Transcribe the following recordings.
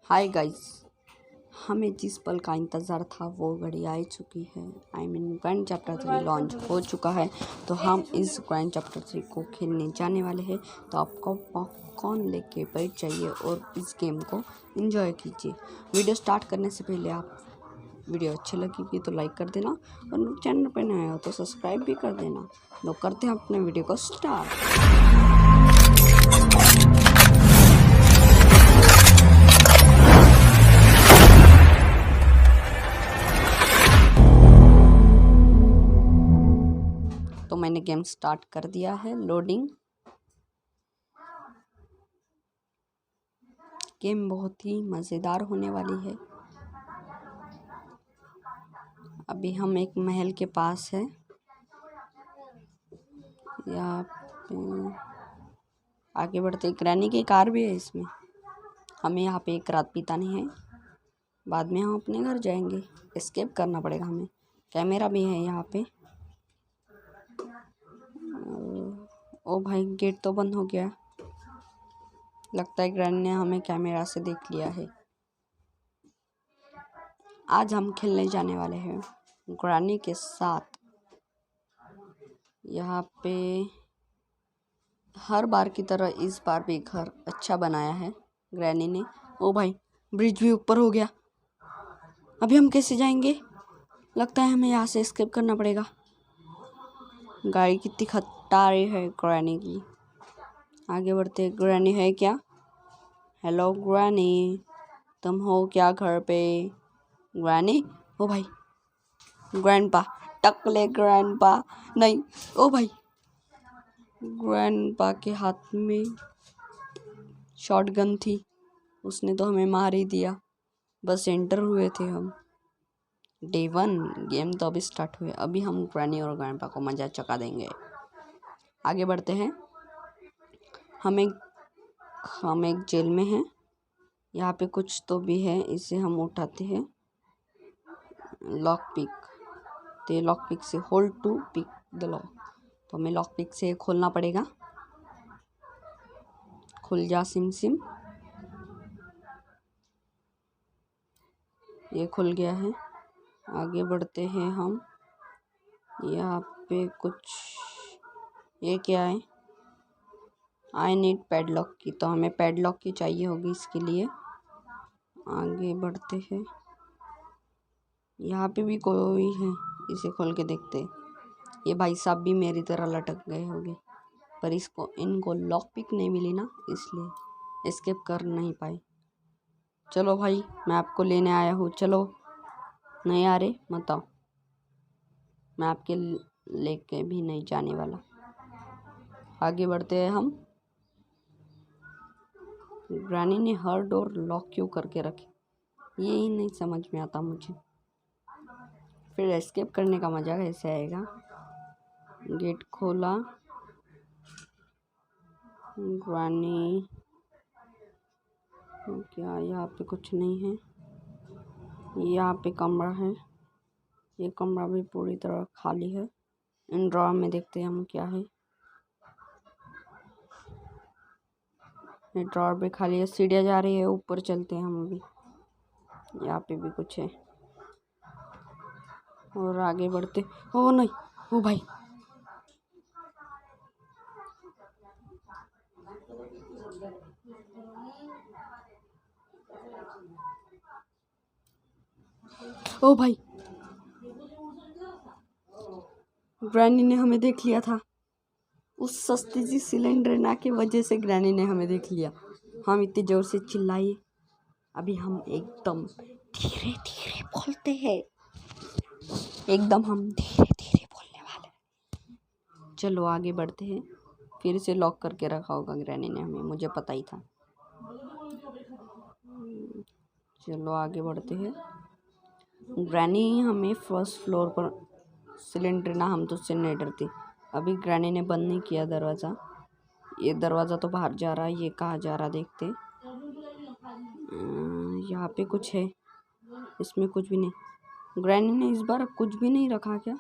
Hi guys, हमें जिस पल का इंतज़ार था वो घड़ी आ चुकी है। ग्रैंड चैप्टर 3 लॉन्च हो चुका है। तो हम इस ग्रैंड चैप्टर 3 को खेलने जाने वाले हैं। तो आपको पॉपकॉर्न लेके बैठ जाइए और इस गेम को एंजॉय कीजिए। वीडियो स्टार्ट करने से पहले आप वीडियो अच्छी लगेगी तो लाइक कर देना और चैनल पर नए हो तो सब्सक्राइब भी कर देना। तो करते हैं अपने वीडियो को स्टार्ट। तो मैंने गेम स्टार्ट कर दिया है। लोडिंग। गेम बहुत ही मज़ेदार होने वाली है। अभी हम एक महल के पास है। यहाँ पे आगे बढ़ते ग्रैनी की कार भी है इसमें। हमें यहाँ पे एक रात बितानी है, बाद में हम अपने घर जाएंगे। एस्केप करना पड़ेगा हमें। कैमरा भी है यहाँ पे। ओ भाई, गेट तो बंद हो गया। लगता है ग्रैनी ने हमें कैमरा से देख लिया है। आज हम खेलने जाने वाले हैं ग्रैनी के साथ। यहाँ पे हर बार की तरह इस बार भी घर अच्छा बनाया है ग्रैनी ने। ओ भाई, ब्रिज भी ऊपर हो गया। अभी हम कैसे जाएंगे? लगता है हमें यहाँ से एस्केप करना पड़ेगा। गाड़ी कितनी खटारी है ग्रैनी की। आगे बढ़ते। ग्रैनी है क्या? हेलो ग्रैनी, तुम हो क्या घर पे? ग्रैनी। ओ भाई, ग्रैंडपा टकले ग्रैंडपा नहीं। ओ भाई, ग्रैंडपा के हाथ में शॉटगन थी। उसने तो हमें मार ही दिया। बस एंटर हुए थे हम। डे 1 गेम तो अभी स्टार्ट हुए। अभी हम ग्रैनी और ग्रैंडपा को मजा चका देंगे। आगे बढ़ते हैं। हम एक जेल में हैं। यहाँ पे कुछ तो भी है, इसे हम उठाते हैं। Lock pick. तो लॉक पिक से hold to pick the lock. तो हमें लॉक पिक से खोलना पड़ेगा। खुल जा सिम सिम। ये खुल गया है। आगे बढ़ते हैं हम। यहाँ पे कुछ, ये क्या है? आई नीड पैडलॉक की। तो हमें पैडलॉक की चाहिए होगी इसके लिए। आगे बढ़ते हैं। यहाँ पे भी कोई है, इसे खोल के देखते हैं। ये भाई साहब भी मेरी तरह लटक गए होंगे, पर इनको लॉक पिक नहीं मिली ना, इसलिए एस्केप कर नहीं पाए। चलो भाई, मैं आपको लेने आया हूँ। चलो। नहीं आ रहे मत आओ। मैं आपके लेके भी नहीं जाने वाला। आगे बढ़ते हैं हम। ग्रैनी ने हर डोर लॉक क्यों करके रखे, ये ही नहीं समझ में आता मुझे। फिर एस्केप करने का मज़ा कैसे आएगा? गेट खोला। ग्रैनी क्या? यहाँ पे कुछ नहीं है। यहाँ पे कमरा है। ये कमरा भी पूरी तरह खाली है। इन ड्रॉर में देखते हैं हम क्या है। ये ड्रॉर भी खाली है। सीढ़ियाँ जा रही है ऊपर, चलते हैं हम अभी। यहाँ पे भी कुछ है और आगे बढ़ते। ओ नहीं, ओ भाई, ओ भाई, ग्रैनी ने हमें देख लिया था। उस सस्ती सी सिलेंडर ना की वजह से ग्रैनी ने हमें देख लिया। हम इतने जोर से चिल्लाए। अभी हम एकदम धीरे धीरे बोलते हैं। एकदम हम धीरे धीरे बोलने वाले। चलो आगे बढ़ते हैं। फिर से लॉक करके रखा होगा ग्रैनी ने हमें, मुझे पता ही था। चलो आगे बढ़ते हैं। ग्रैनी हमें फर्स्ट फ्लोर पर सिलेंडर ना, हम तो उससे नहीं डरते। अभी ग्रैनी ने बंद नहीं किया दरवाज़ा। ये दरवाज़ा तो बाहर जा रहा है, ये कहाँ जा रहा देखते। यहाँ पे कुछ है, इसमें कुछ भी नहीं। ग्रैनी ने इस बार कुछ भी नहीं रखा क्या?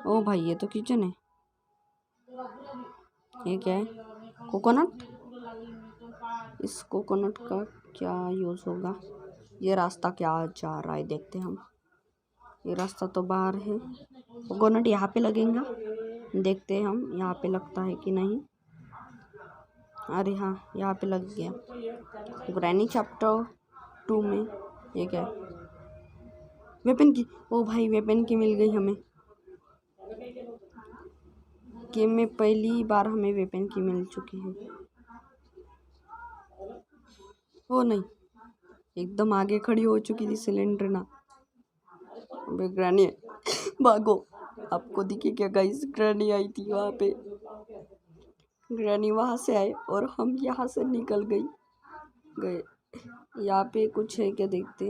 ओ भाई, ये तो किचन है। ये क्या है? कोकोनट। इस कोकोनट का क्या यूज़ होगा? ये रास्ता क्या जा रहा है देखते हम। ये रास्ता तो बाहर है। कोकोनट यहाँ पे लगेगा, देखते हैं हम यहाँ पे लगता है कि नहीं। अरे हाँ, यहाँ पे लग गया। ग्रैनी चैप्टर 2 में ये क्या है? वेपन की। ओ भाई, वेपन की मिल गई हमें। गेम में पहली बार हमें वेपन की मिल चुकी है। ओ नहीं, एकदम आगे खड़ी हो चुकी थी सिलेंडर ना। अबे ग्रैनी भागो। आपको दिखी क्या गाइस? ग्रैनी आई थी वहाँ पे। ग्रैनी वहाँ से आए और हम यहाँ से निकल गए। यहाँ पे कुछ है क्या देखते?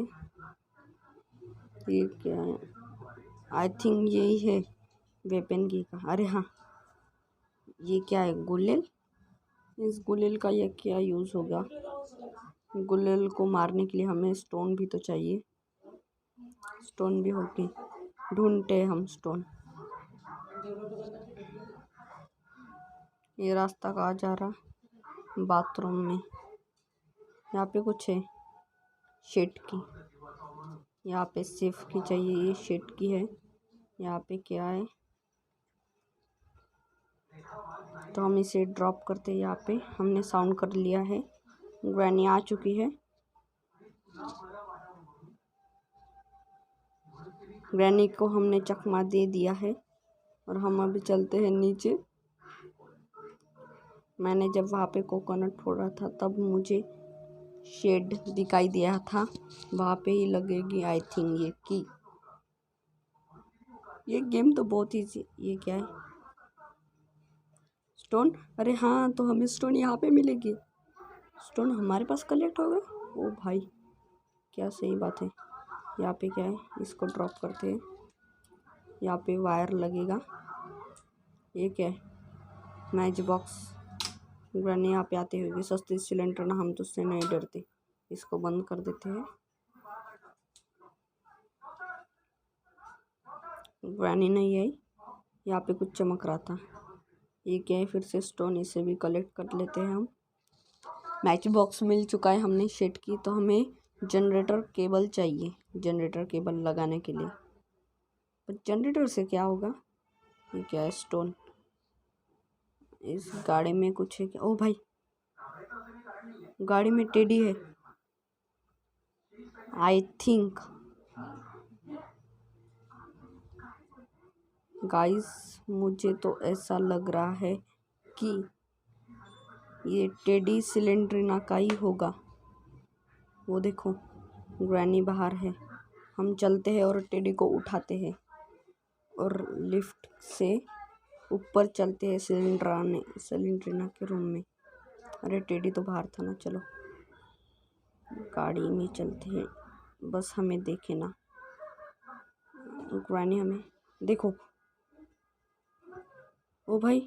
ये क्या है? आई थिंक यही है वेपन की का। अरे हाँ, ये क्या है? गुलेल। इस गुलेल का ये क्या यूज़ होगा? गुलेल को मारने के लिए हमें स्टोन भी तो चाहिए। स्टोन भी होगी, ढूंढते हैं हम स्टोन। ये रास्ता कहाँ जा रहा? बाथरूम में। यहाँ पे कुछ है शेड की। यहाँ पे सेफ की चाहिए, ये शेड की है। यहाँ पे क्या है? तो हम इसे ड्रॉप करते हैं। यहाँ पे हमने साउंड कर लिया है। ग्रैनी आ चुकी है। ग्रैनी को हमने चकमा दे दिया है और हम अभी चलते हैं नीचे। मैंने जब वहाँ पे कोकोनट फोड़ा था तब मुझे शेड दिखाई दिया था, वहाँ पे ही लगेगी आई थिंक ये की। ये गेम तो बहुत ईजी। ये क्या है? स्टोन। अरे हाँ, तो हमें स्टोन यहाँ पे मिलेगी। स्टोन हमारे पास कलेक्ट होगा। ओ भाई, क्या सही बात है। यहाँ पे क्या है? इसको ड्रॉप करते हैं। यहाँ पे वायर लगेगा। ये क्या है? Match box. ग्रैनी यहाँ पे आते हुए सस्ते सिलेंडर ना, हम तो उससे नहीं डरते। इसको बंद कर देते हैं। ग्रैनी नहीं आई। यहाँ पे कुछ चमक रहा था। ये क्या है? फिर से स्टोन। इसे भी कलेक्ट कर लेते हैं हम। मैच बॉक्स मिल चुका है हमने शेड की। तो हमें जनरेटर केबल चाहिए, जनरेटर केबल लगाने के लिए। पर जनरेटर से क्या होगा? ये क्या है? स्टोन। इस गाड़ी में कुछ है क्या? ओ भाई, गाड़ी में टेडी है आई थिंक। गाइस, मुझे तो ऐसा लग रहा है कि ये टेडी सिलेंड्रिना का ही होगा। वो देखो, ग्रैनी बाहर है। हम चलते हैं और टेडी को उठाते हैं और लिफ्ट से ऊपर चलते हैं सिलेंड्रिना के रूम में। अरे टेडी तो बाहर था ना। चलो गाड़ी में चलते हैं, बस हमें देखे ना। ग्रैनी हमें देखो। ओ भाई,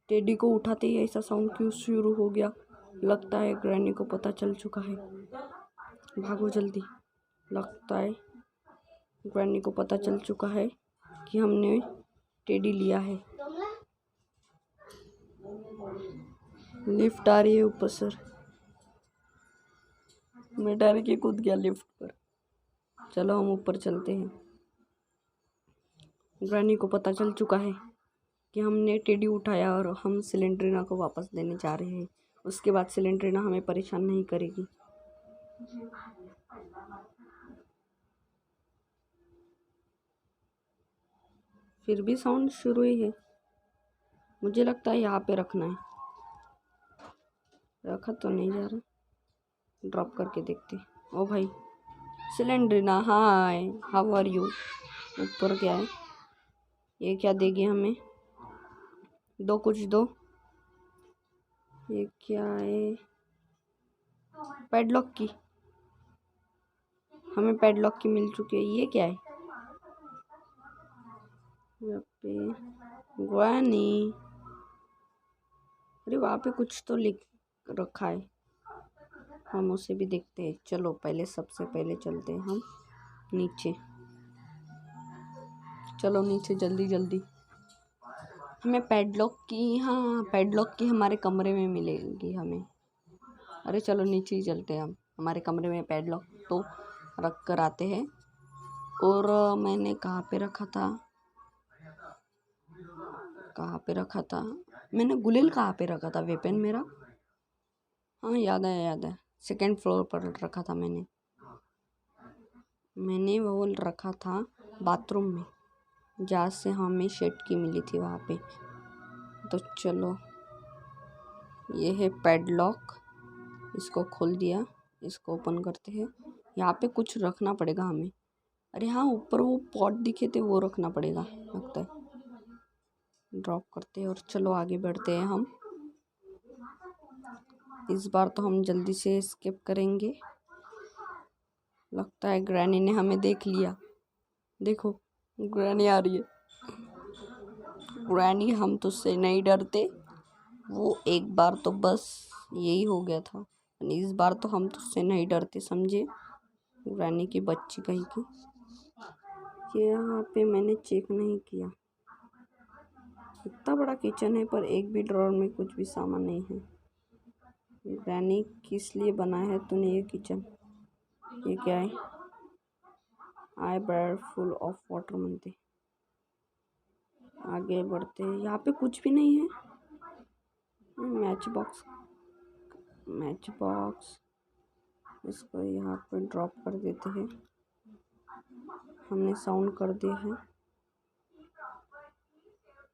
टेडी को उठाते ही ऐसा साउंड क्यों शुरू हो गया? लगता है ग्रैनी को पता चल चुका है। भागो जल्दी। लगता है ग्रैनी को पता चल चुका है कि हमने टेडी लिया है। लिफ्ट आ रही है ऊपर सर। मैं डर के कूद गया लिफ्ट पर। चलो हम ऊपर चलते हैं। ग्रैनी को पता चल चुका है कि हमने टेडी उठाया और हम सिलेंड्रिना को वापस देने जा रहे हैं। उसके बाद सिलेंड्रिना हमें परेशान नहीं करेगी। फिर भी साउंड शुरू ही है। मुझे लगता है यहाँ पे रखना है। रखा तो नहीं जा रहा। ड्रॉप करके देखते। ओ भाई, सिलेंड्रिना हाय, हाउ आर यू? ऊपर क्या है? ये क्या देगी हमें? दो, कुछ दो। ये क्या है? पैडलॉक की। हमें पैडलॉक की मिल चुकी है। ये क्या है? यहाँ पे ग्रैनी। अरे वहाँ पे कुछ तो लिख रखा है, हम उसे भी देखते हैं। चलो पहले, सबसे पहले चलते हैं हम नीचे। चलो नीचे जल्दी जल्दी। हमें पैडलॉक की, हाँ पैडलॉक की हमारे कमरे में मिलेगी हमें। अरे चलो नीचे ही चलते हैं हम। हमारे कमरे में पैडलॉक तो रख कर आते हैं। और मैंने कहाँ पे रखा था मैंने गुलेल कहाँ पे रखा था वेपन मेरा। हाँ याद है सेकंड फ्लोर पर रखा था मैंने वो रखा था बाथरूम में, जहाँ से हमें शेड की मिली थी वहाँ पे। तो चलो ये है पैडलॉक, इसको खोल दिया, इसको ओपन करते हैं। यहाँ पे कुछ रखना पड़ेगा हमें। अरे हाँ, ऊपर वो पॉट दिखे थे वो रखना पड़ेगा लगता है। ड्रॉप करते हैं और चलो आगे बढ़ते हैं हम। इस बार तो हम जल्दी से स्किप करेंगे। लगता है ग्रैनी ने हमें देख लिया। देखो ग्रैनी आ रही है। ग्रैनी हम तुझसे नहीं डरते। वो एक बार तो बस यही हो गया था, इस बार तो हम तुझसे नहीं डरते, समझे ग्रैनी की बच्ची कहीं की। यहाँ पे मैंने चेक नहीं किया। इतना बड़ा किचन है पर एक भी ड्रॉर में कुछ भी सामान नहीं है। ग्रैनी किस लिए बनाया है तूने ये किचन? ये क्या है? आई बैर फुल ऑफ वाटर मनते। आगे बढ़ते हैं। यहाँ पे कुछ भी नहीं है। मैच बॉक्स इसको यहाँ पे ड्रॉप कर देते हैं। हमने साउंड कर दिया है।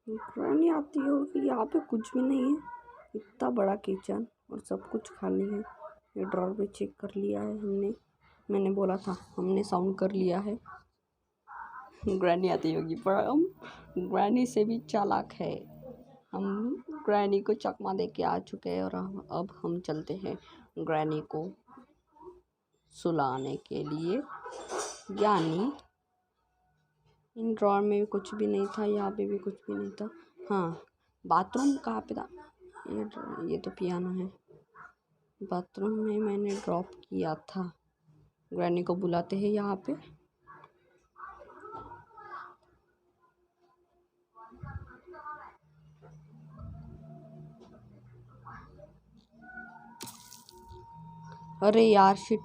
ग्रैनी आती होगी। यहाँ पे कुछ भी नहीं है। इतना बड़ा किचन और सब कुछ खाली है। ये ड्रॉर भी चेक कर लिया है हमने। मैंने बोला था हमने साउंड कर लिया है। ग्रैनी आती होगी पर हम ग्रैनी से भी चालाक है। हम ग्रैनी को चकमा दे के आ चुके हैं और अब हम चलते हैं ग्रैनी को सुलाने के लिए। यानी इन ड्रॉर में भी कुछ भी नहीं था, यहाँ पे भी कुछ भी नहीं था। हाँ, बाथरूम कहाँ पे था? ये तो पियानो है। बाथरूम में मैंने ड्रॉप किया था। ग्रैनी को बुलाते हैं यहाँ पे। अरे यार शिट,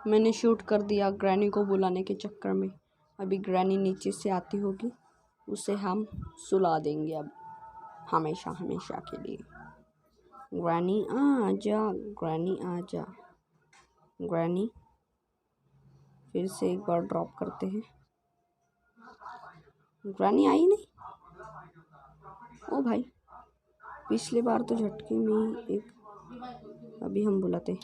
मैंने शूट कर दिया ग्रैनी को बुलाने के चक्कर में। अभी ग्रैनी नीचे से आती होगी, उसे हम सुला देंगे अब हमेशा हमेशा के लिए। ग्रैनी आ जा, ग्रैनी आ जा। ग्रैनी फिर से एक बार ड्रॉप करते हैं। ग्रैनी आई नहीं। ओ भाई, पिछले बार तो झटके में ही एक। अभी हम बुलाते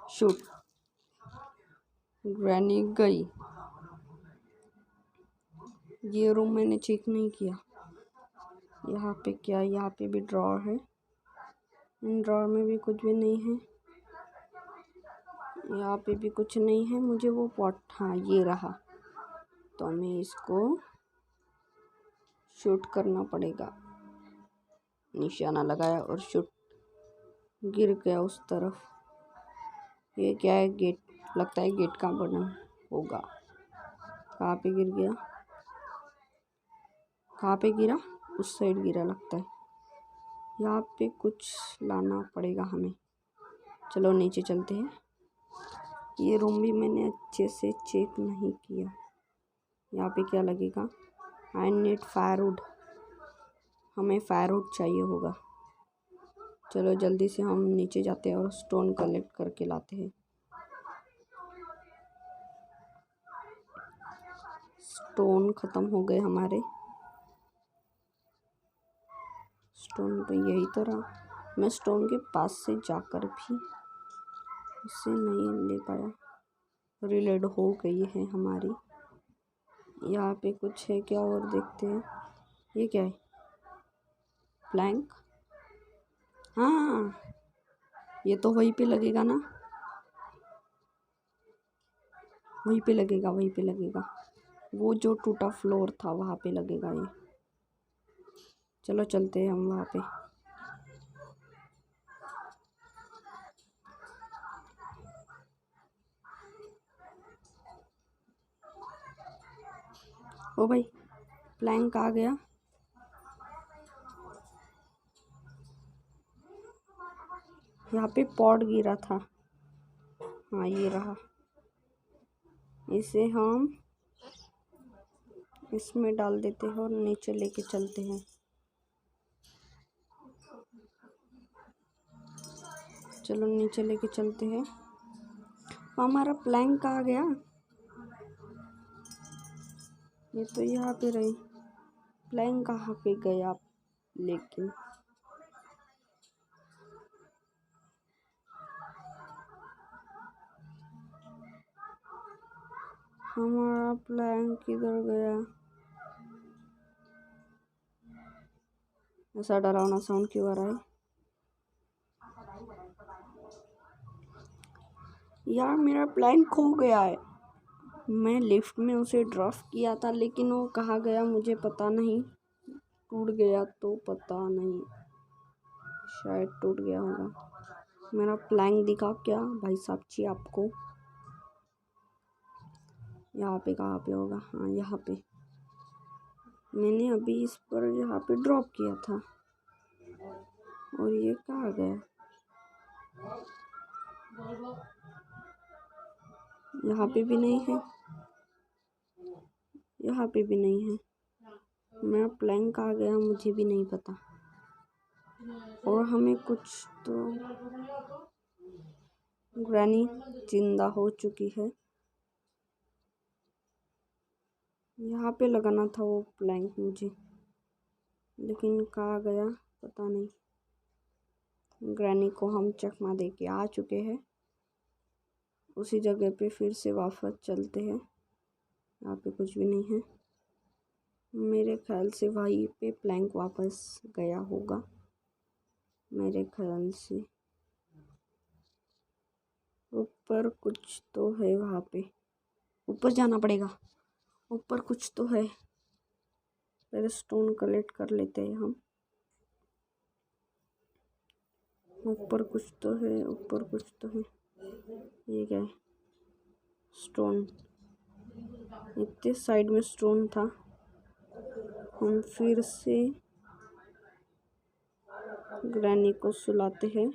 शूट। ग्रैनी गई। ये रूम मैंने चेक नहीं किया। यहाँ पे क्या? यहाँ पे भी ड्रॉर है। इन ड्रॉर में भी कुछ भी नहीं है। यहाँ पे भी कुछ नहीं है। मुझे वो पॉट, हाँ ये रहा, तो हमें इसको शूट करना पड़ेगा। निशाना लगाया और शूट, गिर गया उस तरफ। ये क्या है? गेट। लगता है गेट का बटन होगा। कहाँ पे गिर गया? कहाँ पे गिरा? उस साइड गिरा लगता है। यहाँ पे कुछ लाना पड़ेगा हमें। चलो नीचे चलते हैं। ये रूम भी मैंने अच्छे से चेक नहीं किया। यहाँ पे क्या लगेगा? I need firewood. हमें फायरवुड चाहिए होगा। चलो जल्दी से हम नीचे जाते हैं और स्टोन कलेक्ट करके लाते हैं। स्टोन ख़त्म हो गए हमारे। स्टोन तो यही तो रहा। मैं स्टोन के पास से जाकर भी उसे नहीं ले पाया। रिलोड हो गई है हमारी। यहाँ पे कुछ है क्या? और देखते हैं। ये क्या है? प्लैंक। हाँ, ये तो वहीं पे लगेगा ना। वहीं पे लगेगा। वो जो टूटा फ्लोर था वहाँ पे लगेगा ये। चलो चलते हैं हम वहाँ पे। ओ भाई, प्लैंक आ गया। यहाँ पे पॉट गिरा था। हाँ ये रहा। इसे हम इसमें डाल देते हैं और नीचे लेके चलते हैं। चलो नीचे लेके चलते हैं। हमारा प्लैंक कहाँ गया? ये तो यहाँ पे रही। प्लैंक कहाँ पे गया? लेकिन हमारा प्लैंक किधर गया? ऐसा डरावना साउंड क्यों आ रहा है यार? मेरा प्लैंक खो गया है। मैं लिफ्ट में उसे ड्रॉप किया था, लेकिन वो कहाँ गया मुझे पता नहीं। टूट गया तो पता नहीं, शायद टूट गया होगा। मेरा प्लैंक दिखा क्या भाई साहब जी आपको? यहाँ पे कहाँ पे होगा? हाँ यहाँ पे। मैंने अभी इस पर यहाँ पे ड्रॉप किया था और ये कहाँ गया? यहाँ पे भी नहीं है, यहाँ पे भी नहीं है। मेरा प्लैंक कहाँ गया मुझे भी नहीं पता। और हमें कुछ तो ग्रैनी जिंदा हो चुकी है। यहाँ पे लगाना था वो प्लैंक मुझे, लेकिन कहाँ गया पता नहीं। ग्रैनी को हम चकमा दे के आ चुके हैं। उसी जगह पे फिर से वापस चलते हैं। यहाँ पे कुछ भी नहीं है। मेरे ख्याल से वहीं पे प्लैंक वापस गया होगा, मेरे ख्याल से। ऊपर कुछ तो है वहाँ पे, ऊपर जाना पड़ेगा। ऊपर कुछ तो है। पहले स्टोन कलेक्ट कर लेते हैं हम। ऊपर कुछ तो है, ऊपर कुछ तो है। ये क्या है? स्टोन। इतने साइड में स्टोन था। हम फिर से ग्रैनी को सुलाते हैं।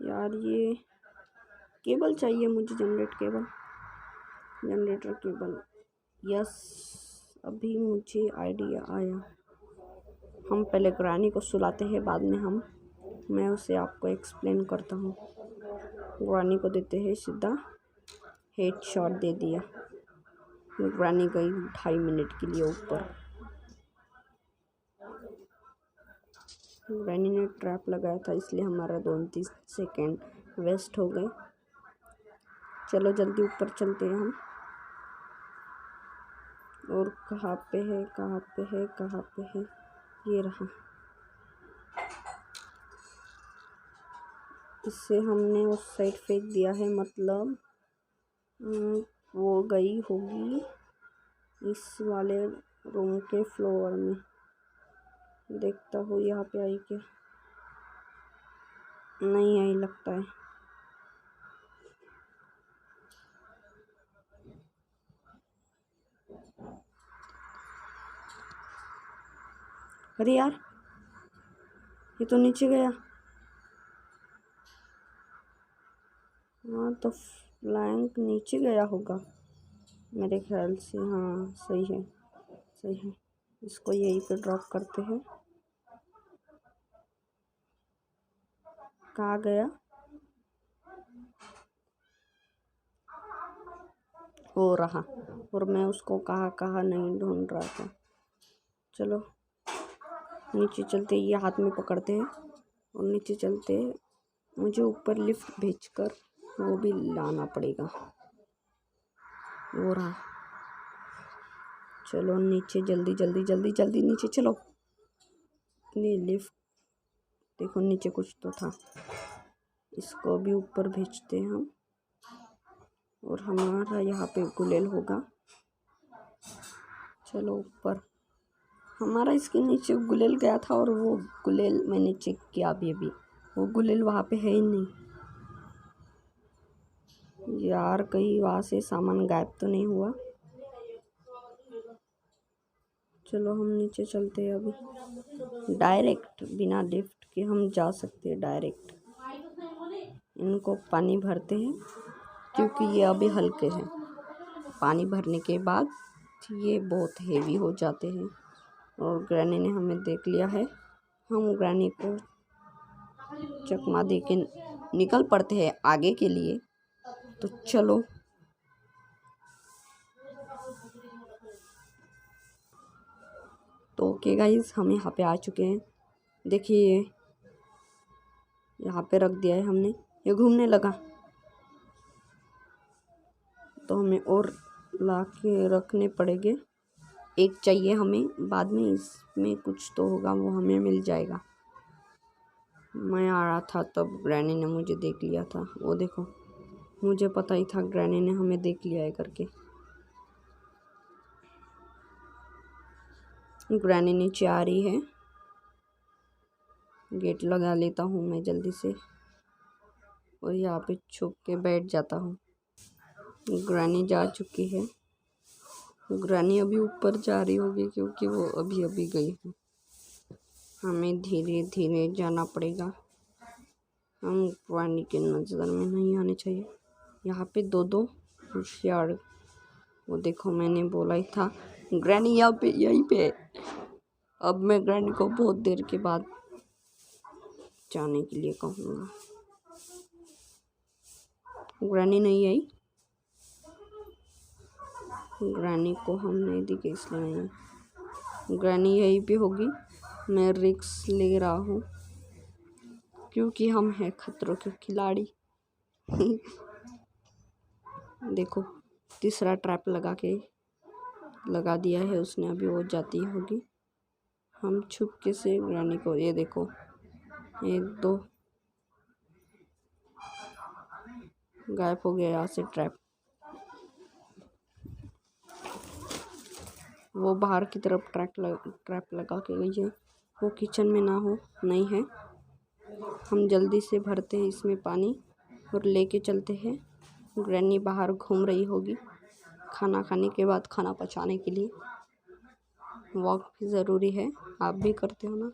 यार ये केबल चाहिए मुझे, जनरेटर केबल। यस, अभी मुझे आइडिया आया। हम पहले ग्रैनी को सुलाते हैं, बाद में मैं उसे आपको एक्सप्लेन करता हूँ। ग्रैनी को देते हैं सीधा हेडशॉट दे दिया। ग्रैनी गई 2.5 मिनट के लिए ऊपर। ग्रैनी ने ट्रैप लगाया था, इसलिए हमारा 2-3 सेकेंड वेस्ट हो गए। चलो जल्दी ऊपर चलते हैं हम। और कहाँ पे है, कहाँ पे है, कहाँ पे है? ये रहा। इससे हमने उस साइड फेंक दिया है, मतलब वो गई होगी इस वाले रूम के फ्लोर में। देखता हूँ यहाँ पे आई क्या? नहीं आई लगता है। अरे यार, ये तो नीचे गया। हाँ तो प्लैंक नीचे गया होगा मेरे ख्याल से। हाँ सही है, सही है। इसको यहीं पे ड्रॉप करते हैं। कहाँ गया? हो रहा। और मैं उसको कहाँ कहाँ नहीं ढूंढ रहा था। चलो नीचे चलते, ये हाथ में पकड़ते हैं और नीचे चलते हैं। मुझे ऊपर लिफ्ट भेजकर वो भी लाना पड़ेगा। हो रहा। चलो नीचे, जल्दी जल्दी जल्दी जल्दी नीचे चलो। ये लिफ्ट देखो, नीचे कुछ तो था। इसको भी ऊपर भेजते हैं हम। और हमारा यहाँ पे गुलेल होगा। चलो ऊपर। हमारा इसके नीचे गुलेल गया था और वो गुलेल मैंने चेक किया अभी अभी, वो गुलेल वहाँ पे है ही नहीं। यार कहीं वहाँ से सामान गायब तो नहीं हुआ? चलो हम नीचे चलते हैं अभी। डायरेक्ट बिना लिफ्ट के हम जा सकते हैं डायरेक्ट। इनको पानी भरते हैं क्योंकि ये अभी हल्के हैं। पानी भरने के बाद ये बहुत हेवी हो जाते हैं। और ग्रैनी ने हमें देख लिया है। हम ग्रैनी को चकमा दे के निकल पड़ते हैं आगे के लिए। तो चलो। तो ओके गाइस, हम यहाँ पे आ चुके हैं। देखिए यहाँ पे रख दिया है हमने। ये घूमने लगा तो हमें और ला के रखने पड़ेंगे। एक चाहिए हमें, बाद में इसमें कुछ तो होगा, वो हमें मिल जाएगा। मैं आ रहा था तब ग्रैनी ने मुझे देख लिया था। वो देखो, मुझे पता ही था ग्रैनी ने हमें देख लिया है करके। ग्रैनी नीचे आ रही है। गेट लगा लेता हूँ मैं जल्दी से और यहाँ पे छुप के बैठ जाता हूँ। ग्रैनी जा चुकी है। ग्रैनी अभी ऊपर जा रही होगी क्योंकि वो अभी अभी गई है। हमें धीरे धीरे जाना पड़ेगा। हम ग्रैनी के नज़र में नहीं आने चाहिए। यहाँ पे दो होशियार। वो देखो, मैंने बोला ही था ग्रैनी यहाँ पे, यहीं पे। अब मैं ग्रैनी को बहुत देर के बाद जाने के लिए कहूँगा। ग्रैनी नहीं आई। ग्रैनी को हम नहीं दिखे इसलिए नहीं। ग्रैनी यहीं पे होगी। मैं रिस्क ले रहा हूँ क्योंकि हम हैं खतरों के खिलाड़ी। देखो, तीसरा ट्रैप लगा दिया है उसने। अभी वो जाती होगी। हम छुपके से ग्रैनी को, ये देखो, 1 2 गायब हो गया यहाँ से ट्रैप। वो बाहर की तरफ ट्रैप लगा के गई है। वो किचन में ना हो, नहीं है। हम जल्दी से भरते हैं इसमें पानी और लेके चलते हैं। ग्रैनी बाहर घूम रही होगी खाना खाने के बाद। खाना पचाने के लिए वॉक भी ज़रूरी है। आप भी करते हो ना?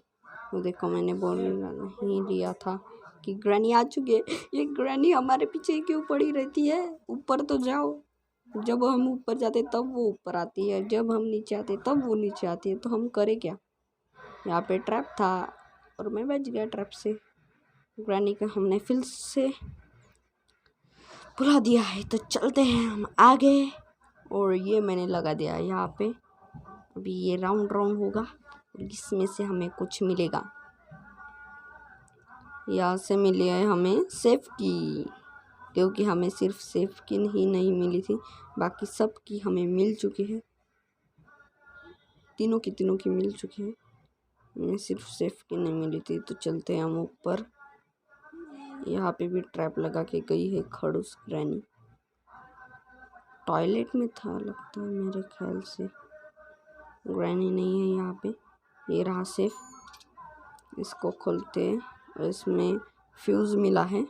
वो देखो, मैंने बोल नहीं लिया था कि ग्रैनी आ चुकी है। ये ग्रैनी हमारे पीछे क्यों पड़ी रहती है? ऊपर तो जाओ। जब हम ऊपर जाते तब वो ऊपर आती है, जब हम नीचे आते तब वो नीचे आती है। तो हम करें क्या? यहाँ पे ट्रैप था और मैं बच गया ट्रैप से। ग्रैनी का हमने फिर से बुला दिया है। तो चलते हैं हम आगे। और ये मैंने लगा दिया है यहाँ पे। अभी ये राउंड होगा और इसमें से हमें कुछ मिलेगा। यहाँ से मिली है हमें सेफ की, क्योंकि हमें सिर्फ सेफ की ही नहीं मिली थी, बाकी सब की हमें मिल चुकी है। तीनों की मिल चुकी है। हमें सिर्फ सेफ की नहीं मिली थी। तो चलते हैं हम ऊपर। यहाँ पे भी ट्रैप लगा के गई है खड़ूस ग्रैनी। टॉयलेट में था लगता है मेरे ख्याल से। ग्रैनी नहीं है यहाँ पे। ये रहा सेफ। इसको खोलते हैं और इसमें फ्यूज़ मिला है।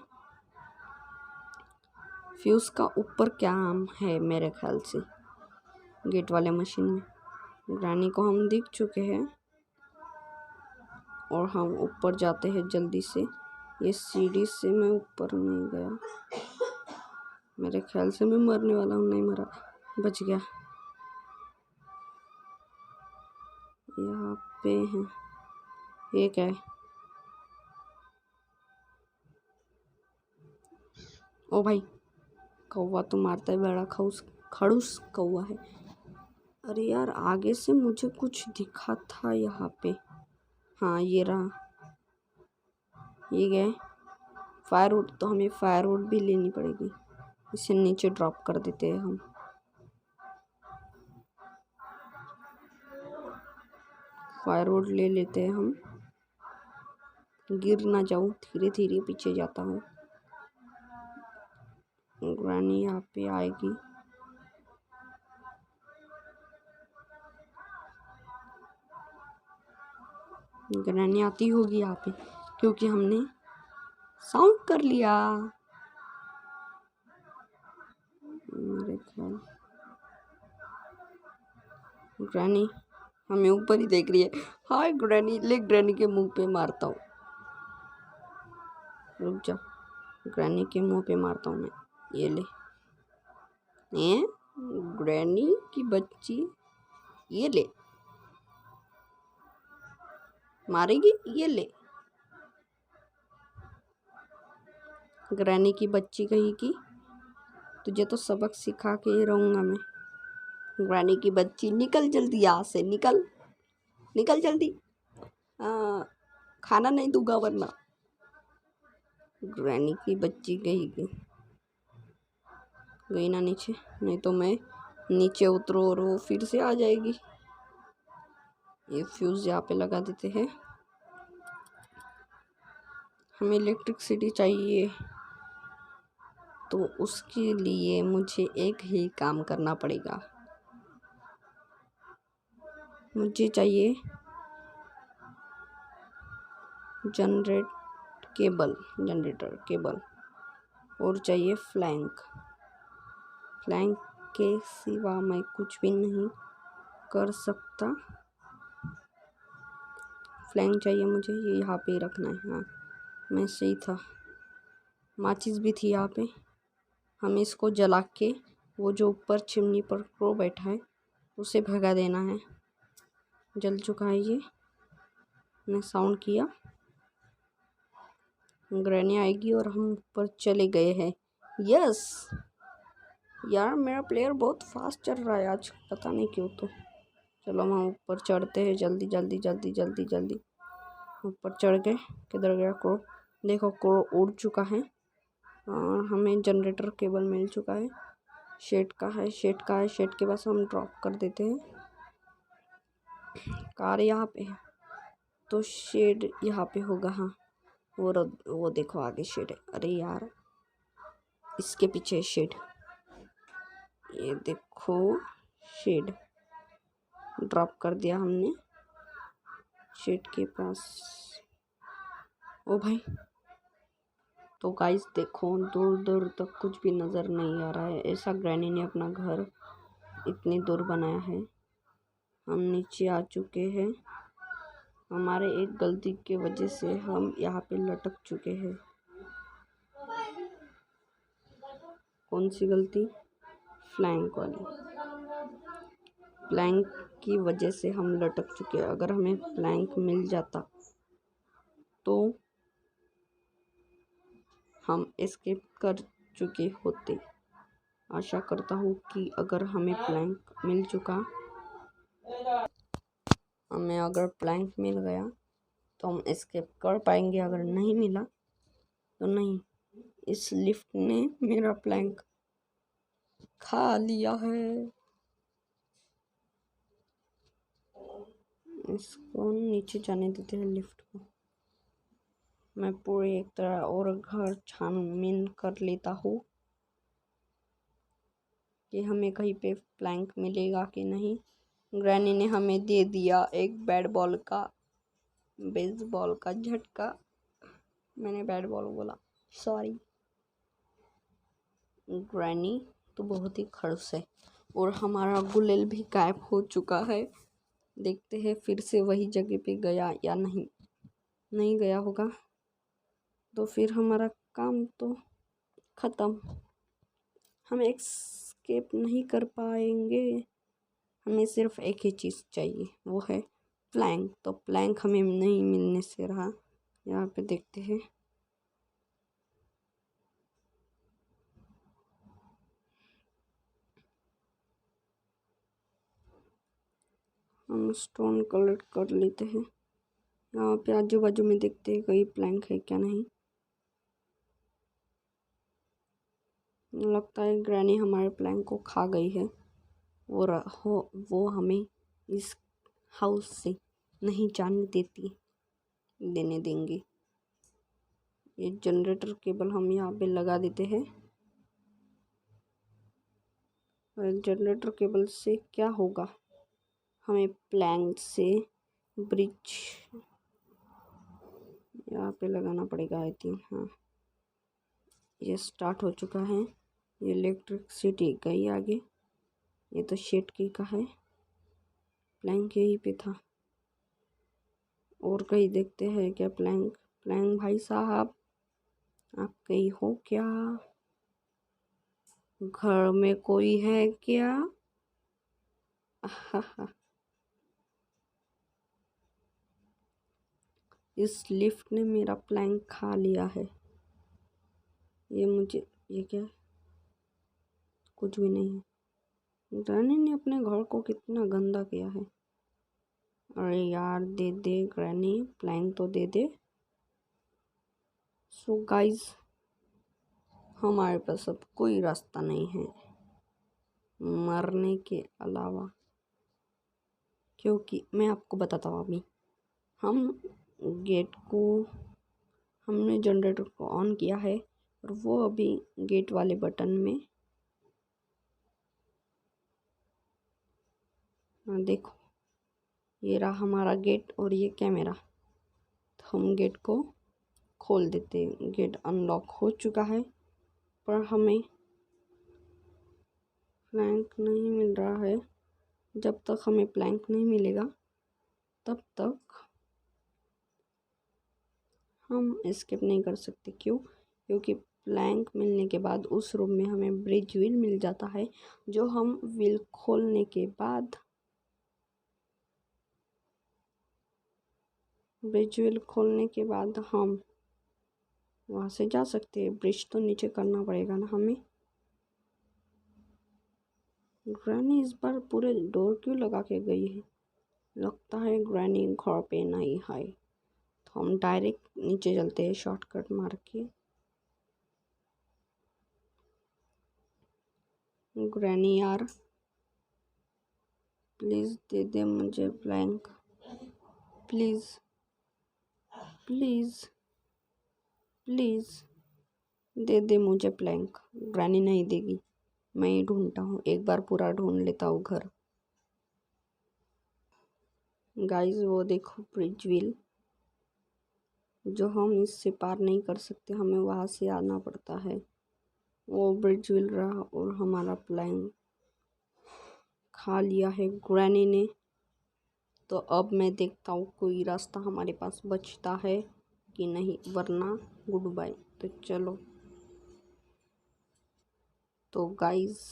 फ्यूज़ का ऊपर क्या नाम है मेरे ख्याल से, गेट वाले मशीन में। ग्रैनी को हम दिख चुके हैं और हम ऊपर जाते हैं जल्दी से। ये सीढ़ी से मैं ऊपर नहीं गया। मेरे ख्याल से मैं मरने वाला हूँ। नहीं मरा, बच गया। यहाँ पे है। ये क्या है? ओ भाई, कौवा तो मारता है। बड़ा खड़ूस कौवा है। अरे यार, आगे से मुझे कुछ दिखा था यहाँ पे। हाँ, ये रहा। ये गए फायरवुड। तो हमें फायरवुड भी लेनी पड़ेगी। इसे नीचे ड्रॉप कर देते हैं हम। फायरवुड ले लेते हैं हम। गिर ना जाऊँ, धीरे धीरे पीछे जाता हूँ। ग्रैनी यहाँ पे आएगी। ग्रैनी आती होगी यहाँ पे क्योंकि हमने साउंड कर लिया मेरे ख्याल। ग्रैनी हमें ऊपर ही देख रही है। हाय ग्रैनी, ले ग्रैनी के मुंह पे मारता हूँ। रुक जा, ग्रैनी के मुंह पे मारता हूँ मैं। ये ले। ग्रैनी की बच्ची, ये ले। मारेगी? ये ले। ग्रैनी की बच्ची कही की, तुझे तो सबक सिखा के ही रहूंगा मैं। ग्रैनी की बच्ची, निकल जल्दी यहाँ से, निकल निकल जल्दी। खाना नहीं दूंगा वरना। ग्रैनी की बच्ची गई ना नीचे, नहीं तो मैं नीचे उतरो और वो फिर से आ जाएगी। ये फ्यूज यहाँ पे लगा देते हैं। हमें इलेक्ट्रिसिटी चाहिए, तो उसके लिए मुझे एक ही काम करना पड़ेगा। मुझे चाहिए जनरेटर केबल और चाहिए फ्लैंक के सिवा मैं कुछ भी नहीं कर सकता। फ्लैंक चाहिए मुझे, ये यहाँ पे रखना है। हाँ, मैं सही था। माचिस भी थी यहाँ पे। हमें इसको जला के वो जो ऊपर चिमनी पर क्रो बैठा है उसे भगा देना है। जल चुका है ये, मैं साउंड किया। ग्रैनी आएगी और हम ऊपर चले गए हैं। यस यार, मेरा प्लेयर बहुत फास्ट चल रहा है आज, पता नहीं क्यों। तो चलो हम ऊपर चढ़ते हैं, जल्दी जल्दी जल्दी जल्दी जल्दी। ऊपर चढ़ गए। किधर गया क्रो? देखो क्रो उड़ चुका है। हमें जनरेटर केबल मिल चुका है। शेड का है, शेड के पास हम ड्रॉप कर देते हैं। कार यहाँ पे है तो शेड यहाँ पे होगा। हाँ, वो देखो आगे शेड है। अरे यार, इसके पीछे शेड, ये देखो शेड ड्रॉप कर दिया हमने शेड के पास। ओ भाई, तो गाइस देखो दूर दूर तक कुछ भी नज़र नहीं आ रहा है। ऐसा ग्रैनी ने अपना घर इतनी दूर बनाया है। हम नीचे आ चुके हैं। हमारे एक गलती की वजह से हम यहाँ पे लटक चुके हैं। कौन सी गलती? फ्लैंक वाली। प्लैंक की वजह से हम लटक चुके हैं। अगर हमें प्लैंक मिल जाता तो हम एस्केप कर चुके होते। आशा करता हूँ कि अगर हमें प्लैंक मिल चुका, हमें अगर प्लैंक मिल गया तो हम एस्केप कर पाएंगे। अगर नहीं मिला तो नहीं। इस लिफ्ट ने मेरा प्लैंक खा लिया है। इसको नीचे जाने देते हैं लिफ्ट को। मैं पूरी एक तरह और घर छानबीन कर लेता हूँ कि हमें कहीं पे प्लैंक मिलेगा कि नहीं। ग्रैनी ने हमें दे दिया एक बेसबॉल का झटका। मैंने बैट बॉल बोला, सॉरी। ग्रैनी तो बहुत ही खड़ूस है। और हमारा गुलेल भी गायब हो चुका है। देखते हैं फिर से वही जगह पे गया या नहीं गया होगा तो फिर हमारा काम तो ख़त्म। हम एस्केप नहीं कर पाएंगे। हमें सिर्फ एक ही चीज़ चाहिए, वो है प्लैंक। तो प्लैंक हमें नहीं मिलने से रहा। यहाँ पे देखते हैं। हम स्टोन कलेक्ट कर लेते हैं। यहाँ पे आजू बाजू में देखते हैं कहीं प्लैंक है क्या नहीं। लगता है ग्रैनी हमारे प्लैंक को खा गई है। वो हमें इस हाउस से नहीं जाने देने देंगे। ये जनरेटर केबल हम यहाँ पे लगा देते हैं। जनरेटर केबल से क्या होगा? हमें प्लैंक से ब्रिज यहाँ पे लगाना पड़ेगा आई थिंक। हाँ, ये स्टार्ट हो चुका है। ये इलेक्ट्रिसिटी गई आगे। ये तो शेड की का है। प्लैंक यहीं पे था। और कहीं देखते हैं क्या प्लैंक। प्लैंक भाई साहब आप कहीं हो क्या? घर में कोई है क्या? इस लिफ्ट ने मेरा प्लैंक खा लिया है। ये क्या है? कुछ भी नहीं है। ग्रैनी ने अपने घर को कितना गंदा किया है। अरे यार दे दे ग्रैनी, प्लैंक तो दे दे। सो गाइस हमारे पास अब कोई रास्ता नहीं है मरने के अलावा, क्योंकि मैं आपको बताता हूँ अभी हम गेट को हमने जनरेटर को ऑन किया है और वो अभी गेट वाले बटन में देखो ये रहा हमारा गेट और ये कैमरा। तो हम गेट को खोल देते। गेट अनलॉक हो चुका है पर हमें प्लैंक नहीं मिल रहा है। जब तक हमें प्लैंक नहीं मिलेगा तब तक हम एस्केप नहीं कर सकते। क्यों? क्योंकि प्लैंक मिलने के बाद उस रूम में हमें ब्रिज व्हील मिल जाता है, जो हम व्हील खोलने के बाद हम वहाँ से जा सकते हैं। ब्रिज तो नीचे करना पड़ेगा ना हमें। ग्रैनी इस बार पूरे डोर क्यों लगा के गई है? लगता है ग्रैनी घर पे नहीं है। तो हम डायरेक्ट नीचे चलते हैं शॉर्टकट मार के। ग्रैनी यार प्लीज़ दे दे मुझे प्लैंक, प्लीज़ प्लीज़ प्लीज़ दे दे मुझे प्लैंक। ग्रैनी नहीं देगी, मैं ही ढूंढता हूँ। एक बार पूरा ढूंढ लेता हूँ घर। गाइस वो देखो ब्रिज व्हील, जो हम इससे पार नहीं कर सकते, हमें वहाँ से आना पड़ता है। वो ब्रिज व्हील रहा और हमारा प्लैंक खा लिया है ग्रैनी ने। तो अब मैं देखता हूँ कोई रास्ता हमारे पास बचता है कि नहीं, वरना गुड बाय। तो चलो। तो गाइस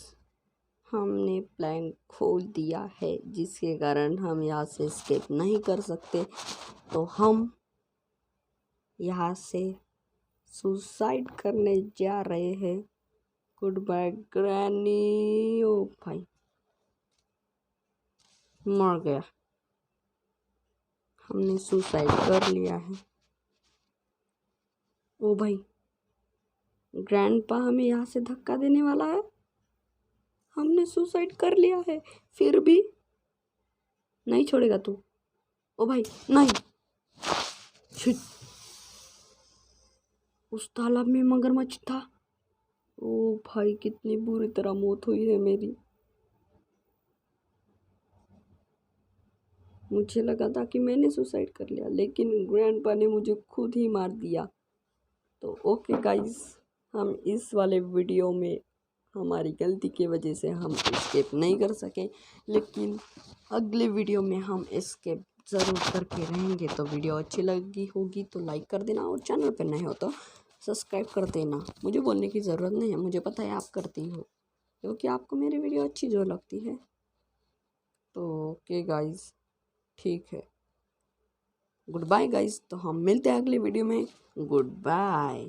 हमने प्लैंक खोल दिया है, जिसके कारण हम यहाँ से एस्केप नहीं कर सकते। तो हम यहाँ से सुसाइड करने जा रहे हैं। Good bye granny. ओ भाई मर गया, हमने सुसाइड कर लिया है। ओ भाई ग्रैंडपा हमें यहाँ से धक्का देने वाला है। हमने सुसाइड कर लिया है फिर भी नहीं छोड़ेगा तू। ओ भाई नहीं, शिट, उस तालाब में मगरमच्छ था। ओ भाई कितनी बुरी तरह मौत हुई है मेरी। मुझे लगा था कि मैंने सुसाइड कर लिया, लेकिन ग्रैंडपा ने मुझे खुद ही मार दिया। तो ओके गाइस, हम इस वाले वीडियो में हमारी गलती की वजह से हम एस्केप नहीं कर सके, लेकिन अगले वीडियो में हम एस्केप ज़रूर करके रहेंगे। तो वीडियो अच्छी लगी होगी तो लाइक कर देना और चैनल पर नए हो तो सब्सक्राइब कर देना। मुझे बोलने की ज़रूरत नहीं है, मुझे पता है आप करती हो, क्योंकि आपको मेरी वीडियो अच्छी जो लगती है। तो ओके गाइस, ठीक है, गुड बाय गाइस। तो हम मिलते हैं अगले वीडियो में। Good bye.